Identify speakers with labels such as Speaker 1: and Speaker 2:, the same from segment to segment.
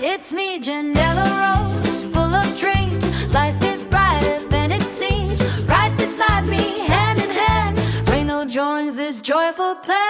Speaker 1: It's me, Janella Rose, full of dreams. Life is brighter than it seems. Right beside me, hand in hand, Reno joins this joyful plan.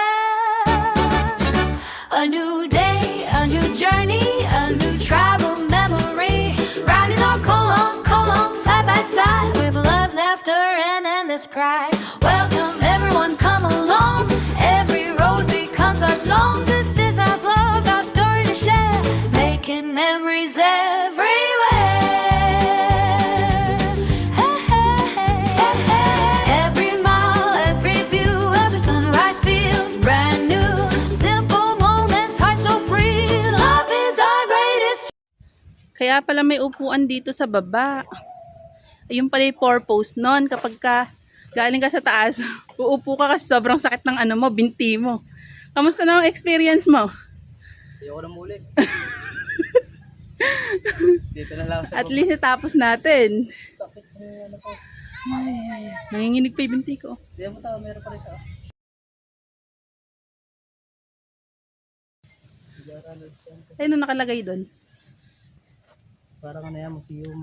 Speaker 1: A new day, a new journey, a new travel memory. Riding our Colon, side by side, with love, laughter, and endless pride. Welcome everyone, come along. Every road becomes our song. This is our vlog, our story to share, making memories everywhere. Hey, hey, hey, hey. Every mile, every view, every sunrise feels brand new. Simple moments, heart so free. Love is our greatest.
Speaker 2: Kaya pala may upuan dito sa baba. Ayun pala yung purpose nun. Kapag galing ka sa taas, uupo ka kasi sobrang sakit ng ano mo, binti mo. Kamusta na ang experience mo?
Speaker 3: Ayoko na mulit. Dito na lang sa
Speaker 2: At least natapos natin.
Speaker 3: sakit na ano ko.
Speaker 2: Ay, nanginginig pa yung binti ko.
Speaker 3: Hindi mo tao, meron pa rin tao.
Speaker 2: Ayun na nakalagay doon.
Speaker 3: Parang ano yan, museum.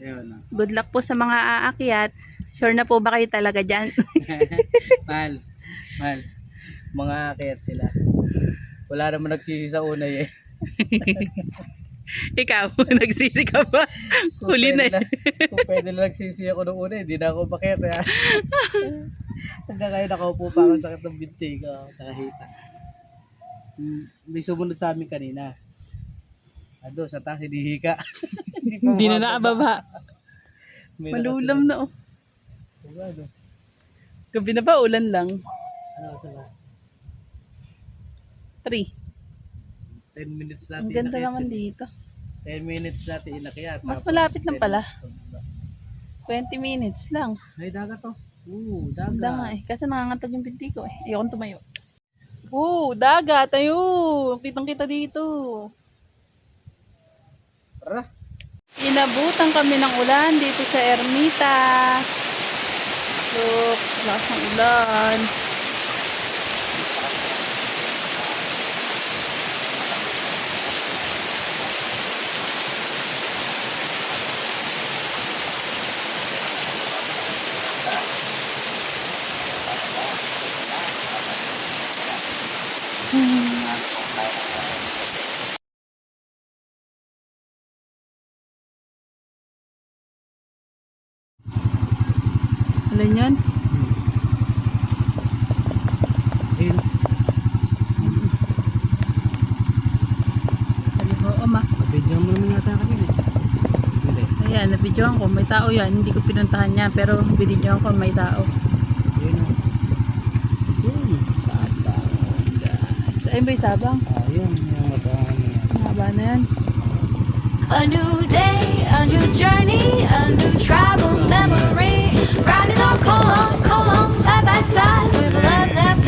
Speaker 3: Ayun na.
Speaker 2: Good luck po sa mga aakyat. Sure na po ba kayo talaga dyan?
Speaker 3: Mahal. Mahal. Mga akit sila. Wala naman nagsisi sa unay eh.
Speaker 2: Ikaw, nagsisi ka ba? Huli na eh.
Speaker 3: Kung pwede lang nagsisi ako noong una, hindi na ako bakit. Hanggang ngayon nakaupo pa ako, sakit ng binti ko. Nakahita. May sumunod sa amin kanina. Ado, sa taas, hinihika.
Speaker 2: Hindi na nakababa.
Speaker 3: May
Speaker 2: Malulam na oh.
Speaker 3: Ano?
Speaker 2: Gabi na ba? Ulan lang.
Speaker 3: Ano sa ba?
Speaker 2: 3.
Speaker 3: 10 minutes natin
Speaker 2: Ang ganda naman dito.
Speaker 3: 10 minutes natin inakyat.
Speaker 2: Mas
Speaker 3: Tapos
Speaker 2: malapit lang
Speaker 3: 10
Speaker 2: pala.
Speaker 3: minutes.
Speaker 2: 20 minutes lang.
Speaker 3: Ay, dagat to.
Speaker 2: Ganda nga
Speaker 3: Dagat.
Speaker 2: eh. Kasi nangangatag yung binti ko eh. Ayokong tumayo. Dagat. Ayun. Kitang-kita dito.
Speaker 3: Tara.
Speaker 2: Inabutan kami ng ulan dito sa Ermita. Look, lakas ng ulan. Ulan yan?
Speaker 3: Ayun.
Speaker 2: Oo ma.
Speaker 3: Video mo naman yata kanina. Hindi.
Speaker 2: Ayan, nabidyohan ko. May tao yan. Hindi ko pinuntahan niya. Pero binidyohan ko may tao.
Speaker 3: Ayun o. Ayun. Sabang.
Speaker 2: Guys. Ayun ba yung sabang?
Speaker 3: Ayun. Yung matahan niya.
Speaker 2: Mahaba na yan.
Speaker 1: A new day, a new journey, a new travel memory. Riding our Colon, side by side, with love, laughter,